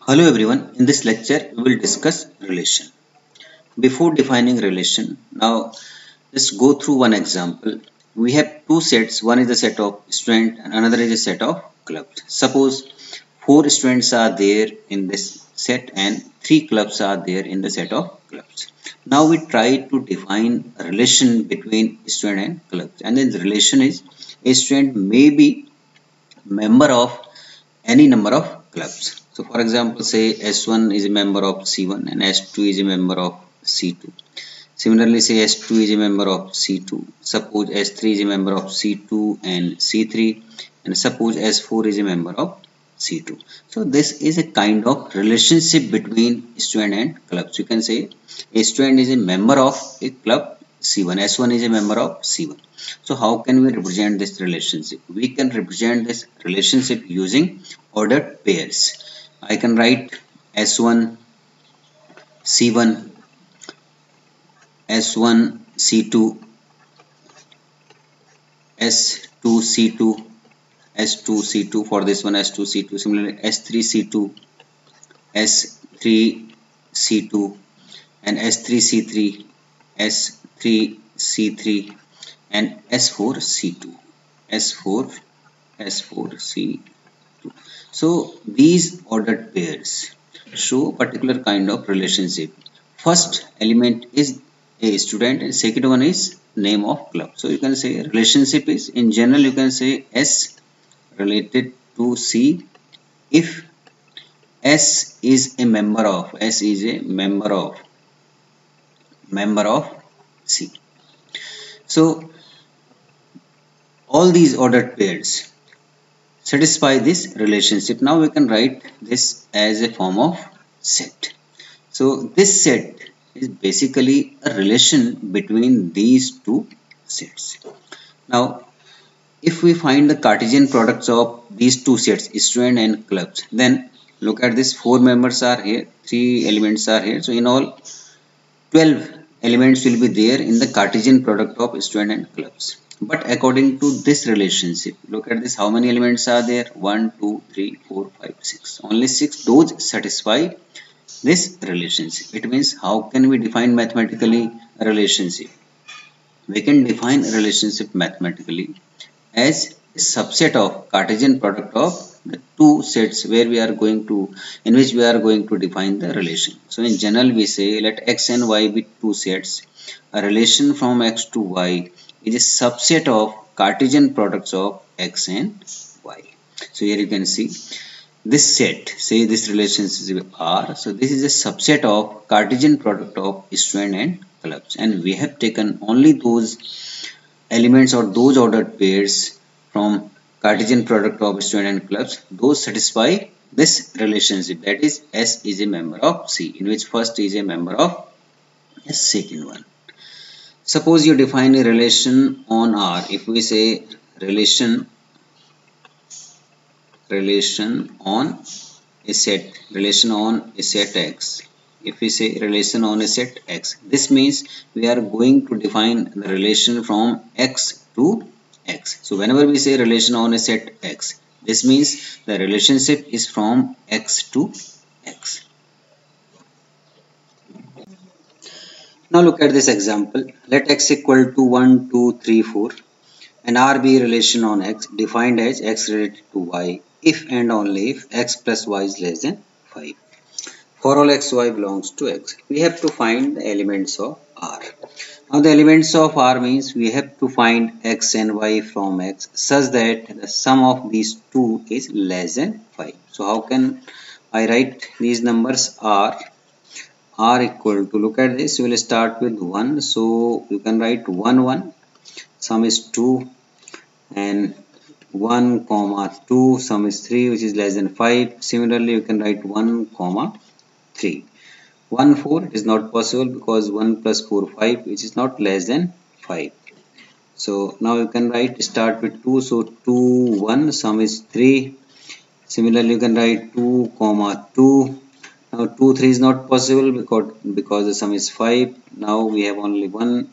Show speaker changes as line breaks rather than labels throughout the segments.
Hello everyone, in this lecture we will discuss relation. Before defining relation, now let's go through one example. We have two sets, one is a set of students and another is a set of clubs. Suppose four students are there in this set and three clubs are there in the set of clubs. Now we try to define a relation between student and clubs, and then the relation is a student may be member of any number of clubs. So for example, say S1 is a member of C1 and S2 is a member of C2. Similarly, say S2 is a member of C2. Suppose S3 is a member of C2 and C3, and suppose S4 is a member of C2. So this is a kind of relationship between student and clubs. You can say a student is a member of a club C1. S1 is a member of C1. So how can we represent this relationship? We can represent this relationship using ordered pairs. I can write S1 C1, S1 C2, S2 C2, S2 C2. For this one, S2 C2. Similarly, S3 C2, S3 C2, and S3 C3, S3 C3, and S4 C2, S4 C2. So these ordered pairs show particular kind of relationship. First element is a student and second one is name of club. So you can say relationship is, in general you can say S related to C if S is a member of C. So all these ordered pairs satisfy this relationship. Now we can write this as a form of set. So this set is basically a relation between these two sets. Now if we find the Cartesian products of these two sets, student and clubs, then look at this, four members are here, three elements are here. So in all 12 elements will be there in the Cartesian product of student and clubs. But according to this relationship, look at this, how many elements are there? 1, 2, 3, 4, 5, 6. Only 6, those satisfy this relationship. It means how can we define mathematically a relationship? We can define a relationship mathematically as a subset of Cartesian product of the two sets where we are going to, in which we are going to define the relation. So in general we say let x and y be two sets. A relation from x to y is a subset of Cartesian products of x and y. So here you can see this set, say this relationship R. So this is a subset of Cartesian product of student and clubs, and we have taken only those elements or those ordered pairs from Cartesian product of student and clubs. Those satisfy this relationship, that is S is a member of C, in which first is a member of the second one. Suppose you define a relation on R. If we say relation on a set X, if we say relation on a set X, this means we are going to define the relation from X to X. So whenever we say relation on a set X, this means the relationship is from X to X. Now look at this example. Let X equal to 1, 2, 3, 4 and R be a relation on X defined as X related to Y if and only if X plus Y is less than 5. For all X, Y belongs to X. We have to find the elements of R. Now the elements of R means we have to find X and Y from X such that the sum of these two is less than 5. So how can I write these numbers? R equal to, look at this, we will start with 1. So you can write 1, 1. Sum is 2 and 1 comma 2, sum is 3 which is less than 5. Similarly you can write 1 comma 3. 1 4 it is not possible because 1 plus 4 5 which is not less than 5. So now you can write, start with 2, so 2 1, sum is 3. Similarly you can write 2 comma 2. Now 2 3 is not possible because the sum is 5. Now we have only one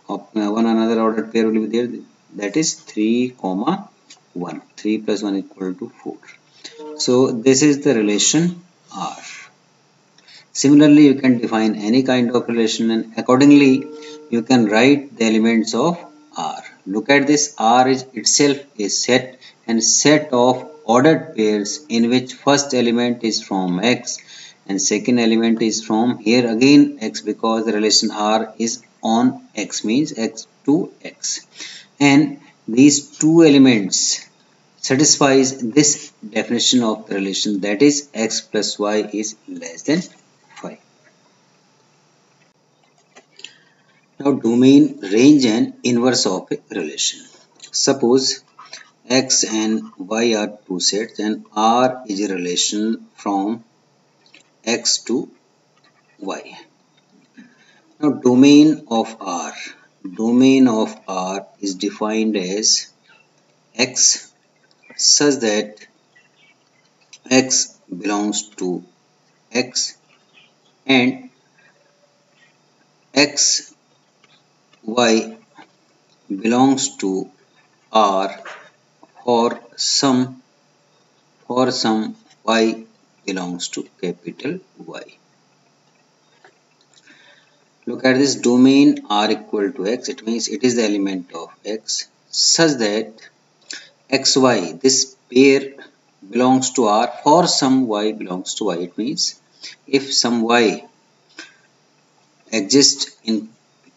another ordered pair will be there, that is 3 comma 1. 3 plus 1 equal to 4. So this is the relation Similarly, you can define any kind of relation and accordingly you can write the elements of R. Look at this. R is itself a set and set of ordered pairs in which first element is from X and second element is from here again X, because the relation R is on X, means X to X, and these two elements satisfies this definition of the relation, that is X plus Y is less than 5. Now domain, range and inverse of a relation. Suppose X and Y are two sets and R is a relation from X to Y. Now domain of R is defined as X such that X belongs to X and X Y belongs to R for some Y belongs to capital Y. Look at this. Domain R equal to X, it means it is the element of X such that XY, this pair belongs to R for some Y belongs to Y. It means if some Y exists in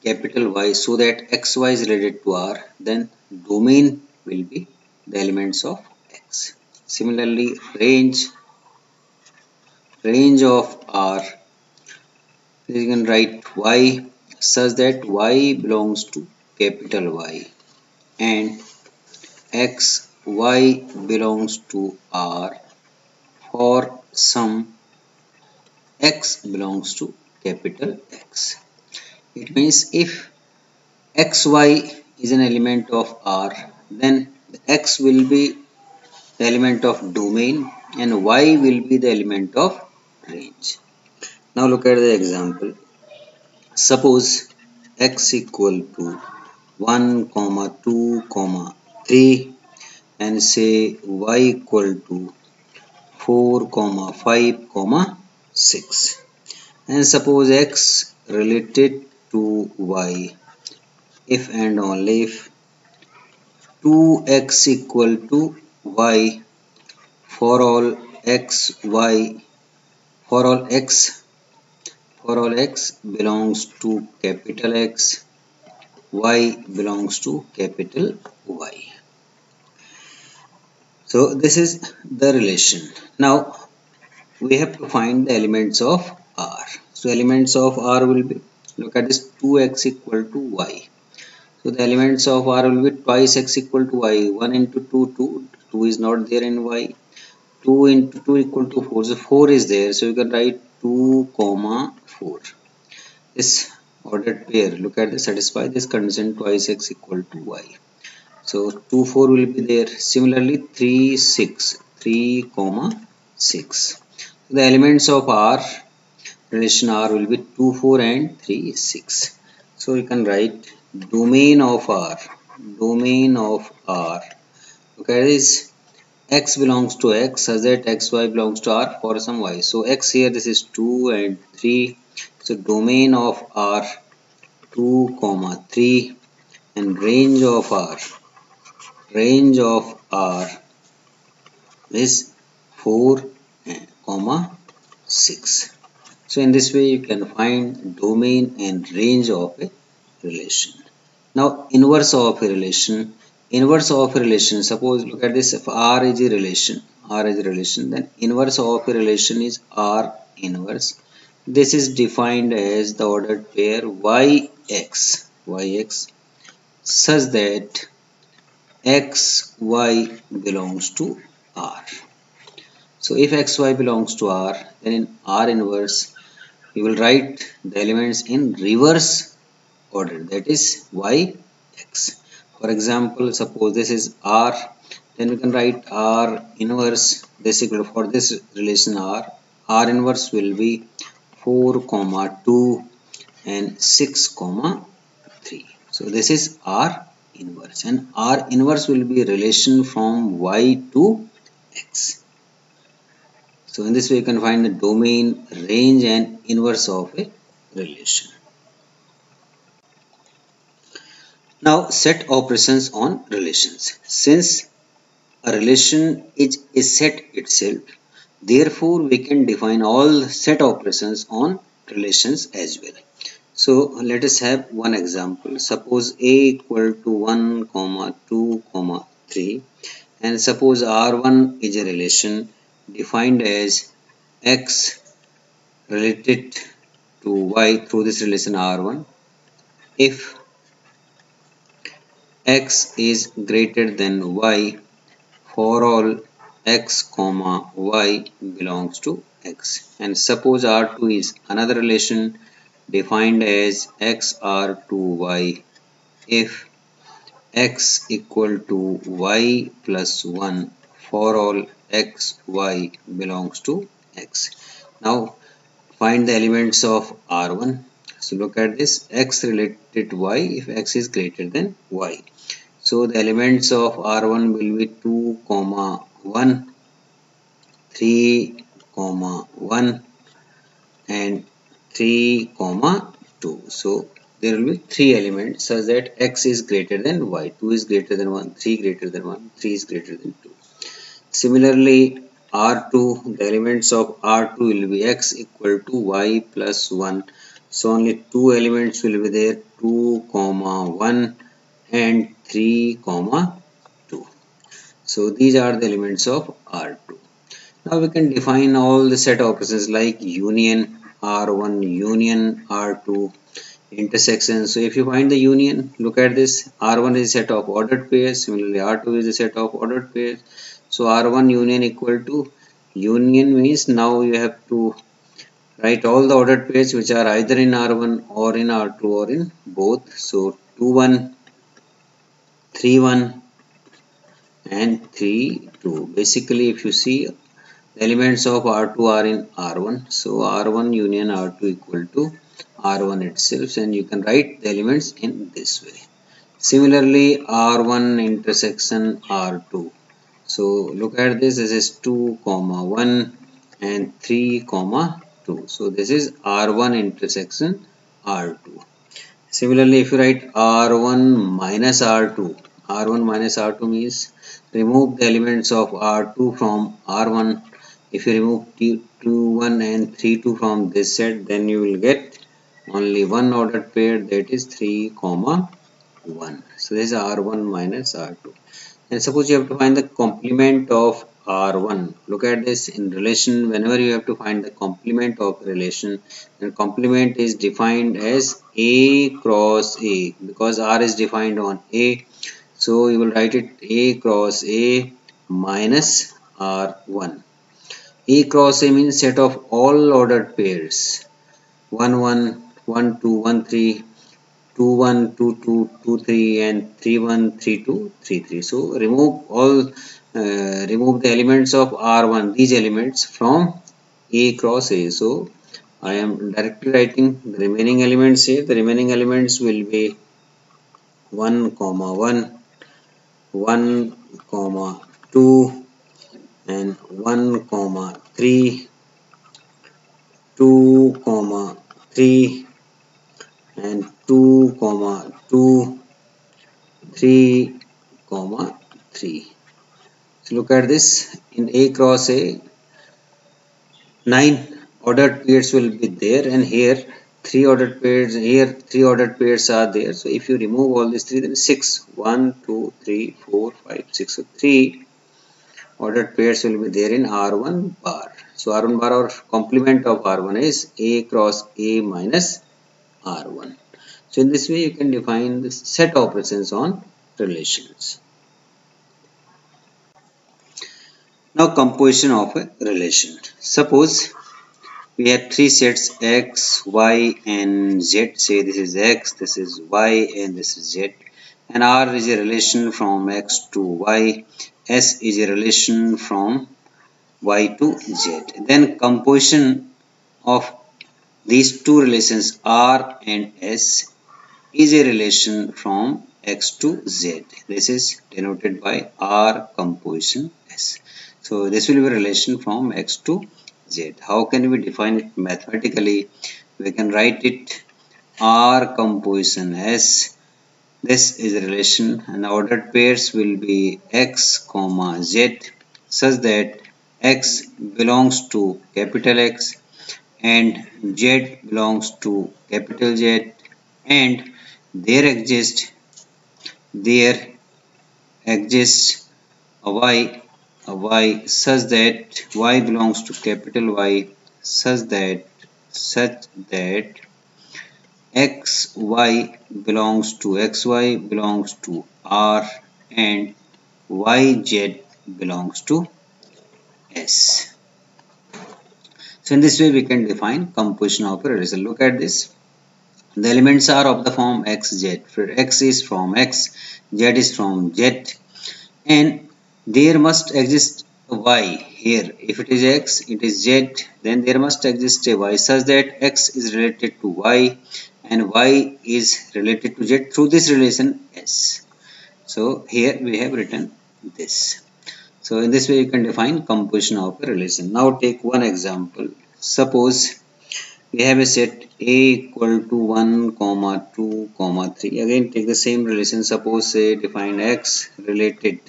capital Y so that XY is related to R, then domain will be the elements of X. Similarly, range of R, you can write Y such that Y belongs to capital Y and XY belongs to R for some X belongs to capital X. It means if XY is an element of R, then X will be the element of domain and Y will be the element of range. Now look at the example. Suppose X equal to 1, 2, 3 and say Y equal to 4, 5, 6, and suppose X related to Y if and only if 2x equal to y for all x y for all x belongs to capital X, y belongs to capital Y. So this is the relation. Now we have to find the elements of R. So elements of R will be, look at this, 2x equal to y. So the elements of R will be twice x equal to y. 1 into 2, 2. 2 is not there in y. 2 into 2 equal to 4. So 4 is there. So you can write 2, 4. This ordered pair, look at this, satisfy this condition, twice x equal to y. So 2, 4 will be there. Similarly 3, 6. 3, 6. So the elements of R, relation R will be 2, 4 and 3, 6. So you can write domain of R. Look at this. X belongs to X such that XY belongs to R for some Y. So X here, this is 2 and 3. So domain of R 2, 3 and range of R is 4, 6. So in this way you can find domain and range of a relation. Now inverse of a relation. Suppose look at this, if R is a relation, then inverse of a relation is R inverse. This is defined as the ordered pair yx such that xy belongs to R. So if xy belongs to R, then in R inverse we will write the elements in reverse order, that is yx. For example, suppose this is R, then we can write R inverse, this equal for this relation R inverse will be 4, 2 and 6, 3. So this is R inverse, and R inverse will be relation from Y to X. So in this way you can find the domain, range and inverse of a relation. Now set operations on relations. Since a relation is a set itself, therefore we can define all set operations on relations as well. So let us have one example. Suppose a equal to 1, 2, 3, and suppose R1 is a relation defined as x related to y through this relation R1 if x is greater than y for all x comma y belongs to x, and suppose R2 is another relation defined as x R2y if x equal to y plus 1 for all x y belongs to x. Now find the elements of R1. So look at this, x related to y if x is greater than y. So the elements of R1 will be 2, 1, 3, 1 and 3, 2. So there will be 3 elements such that x is greater than y, 2 is greater than 1, 3 greater than 1, 3 is greater than 2. Similarly, R2, the elements of R2 will be x equal to y plus 1. So only 2 elements will be there, 2, 1 and 3, 2. So these are the elements of R2. Now we can define all the set operations like union R1, union R2, intersection. So if you find the union, look at this, R1 is a set of ordered pairs, similarly R2 is a set of ordered pairs. So R1 union equal to, union means now you have to write all the ordered pairs which are either in R1 or in R2 or in both. So 2, 1, 3, 1 and 3, 2. Basically if you see, the elements of R2 are in R1. So R1 union R2 equal to R1 itself, and you can write the elements in this way. Similarly R1 intersection R2. So look at this, this is 2, 1 and 3, 2. So this is R1 intersection R2. Similarly if you write R1 minus R2, R1 minus R2 means remove the elements of R2 from R1. If you remove 2, 1 and 3, 2 from this set, then you will get only one ordered pair, that is 3, 1. So this is R1 minus R2. And suppose you have to find the complement of R1. Look at this, in relation, whenever you have to find the complement of relation, then complement is defined as A cross A, because R is defined on A. So you will write it A cross A minus R1. A cross A means set of all ordered pairs, 1, 1, 1, 2, 1, 3, 2, 1, 2, 2, 2, 3 and 3, 1, 3, 2, 3, 3. So remove the elements of R1, these elements from A cross A. So I am directly writing the remaining elements here. The remaining elements will be 1, 1, 1, 2 and 1, 3, 2, 3 and 2, 2, 3, 3. So look at this, in A cross A, 9 ordered pairs will be there, and here 3 ordered pairs, here 3 ordered pairs are there. So if you remove all these 3, then 6, 1, 2, 3, 4, 5, 6. So 3 ordered pairs will be there in R1 bar. So R1 bar, or complement of R1 is A cross A minus R1. So in this way you can define the set operations on relations. Now composition of a relation. Suppose we have 3 sets x, y and z. Say this is x, this is y and this is z. And R is a relation from x to y. S is a relation from y to z. Then composition of these two relations R and S is a relation from x to z. This is denoted by R composition S. So this will be a relation from X to Z. How can we define it mathematically? We can write it R composition as this is a relation, and ordered pairs will be X comma Z such that X belongs to capital X and Z belongs to capital Z, and there exists a y such that y belongs to capital Y such that xy xy belongs to R and yz belongs to S. So in this way we can define composition of a relation. Look at this. The elements are of the form xz. X is from X, Z is from Z, and there must exist a y here. If it is X, it is Z, then there must exist a y such that X is related to Y and Y is related to Z through this relation S. So here we have written this. So in this way you can define composition of a relation. Now take one example. Suppose we have a set A equal to 1, 2, 3. Again take the same relation. Suppose say define X related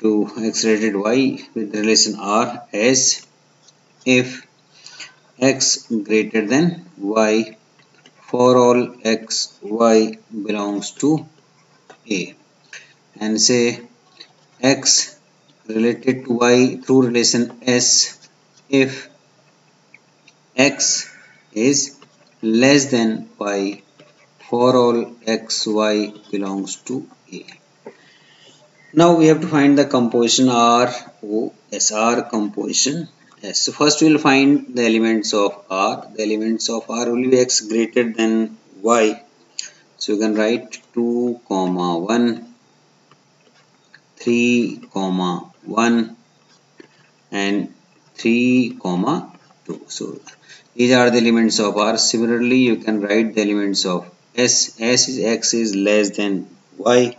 Y with relation R as if X greater than Y for all X Y belongs to A, and say X related to Y through relation S if X is less than Y for all X Y belongs to A. Now we have to find the composition R O S, R composition S. So first we will find the elements of R. The elements of R will be X greater than Y. So you can write 2, 1, 3, 1 and 3, 2. So these are the elements of R. Similarly you can write the elements of S. X is less than Y.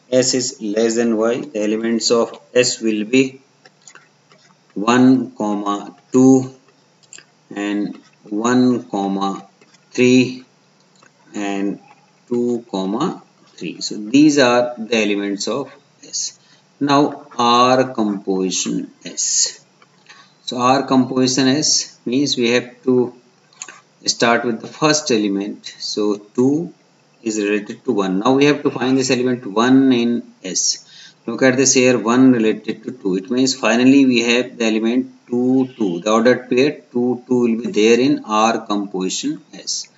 S is less than Y. The elements of S will be 1, 2 and 1, 3 and 2, 3. So these are the elements of S. Now R composition S. So R composition S means we have to start with the first element. So 2 is related to 1. Now we have to find this element 1 in S. Look at this here, 1 related to 2. It means finally we have the element 2, 2. The ordered pair 2, 2 will be there in R composition S.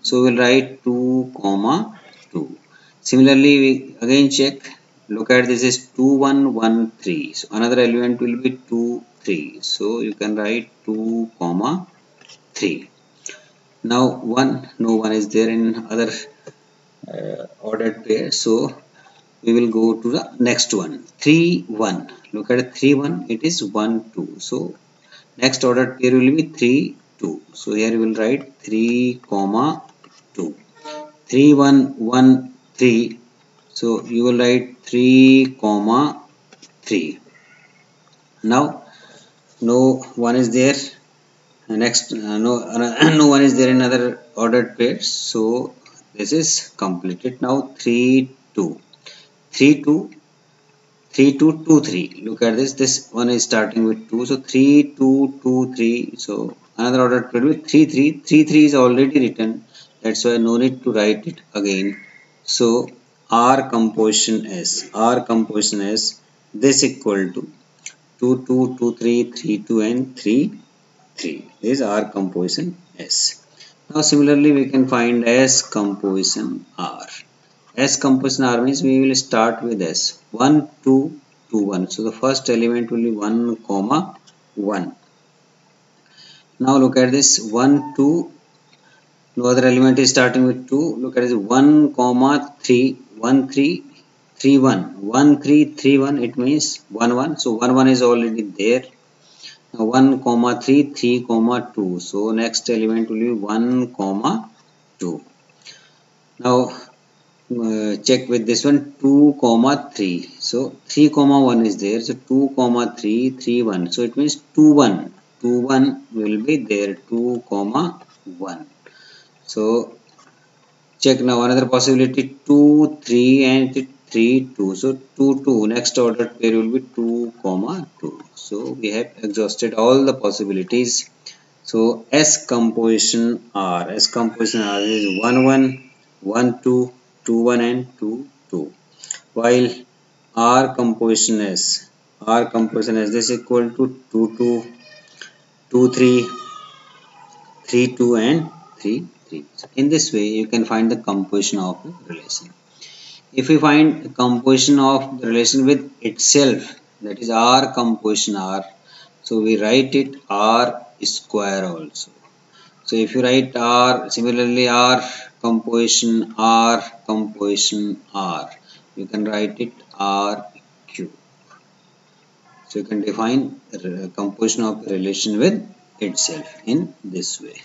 So we will write 2, 2. Similarly we again check. Look at this is 2, 1, 1, 3. So another element will be 2, 3. So you can write 2, 3. Now 1, no 1 is there in other ordered pair. So we will go to the next one. 3, 1. Look at 3, 1. It is 1, 2. So next ordered pair will be 3, 2. So here we will write 3, 2. 3, 1, 1, 3. So you will write 3, 3. Now no 1 is there. Next no one is there in other ordered pairs. So this is completed. Now 3, 2. 3, 2, 3, 2, 2, 3. Look at this. This one is starting with 2. So 3, 2, 2, 3. So another order will be 3, 3. 3, 3 is already written. That's why no need to write it again. So R composition S. R composition S. This equal to 2, 2, 2, 3, 3, 2 and 3, 3. This is R composition S. Now similarly we can find S composition R. S composition R means we will start with S. 1, 2, 2, 1. So the first element will be 1, 1. Now look at this 1, 2. No other element is starting with 2. Look at this 1, 3, 1, 3, 3, 1. 1, 3, 3, 1. It means 1, 1. So 1, 1 is already there. Now 1, 3, 3, 2. So next element will be 1, 2. Now check with this one 2 comma 3. So 3 comma 1 is there, so 2 comma 3 3 1, so it means 2 1, 2 1 will be there, 2 comma 1. So check now another possibility 2 3 and 3 2, so 2 2, next ordered pair will be 2 comma 2. So we have exhausted all the possibilities. So S composition R is 1 1 1 2 2 1 and 2 2, while R composition S is equal to 2 2 2 3 3 2 and 3 3. So in this way you can find the composition of the relation. If we find the composition of the relation with itself, that is R composition R, so we write it R square also. So if you write R, similarly R composition R, you can write it R cube. So you can define the composition of the relation with itself in this way.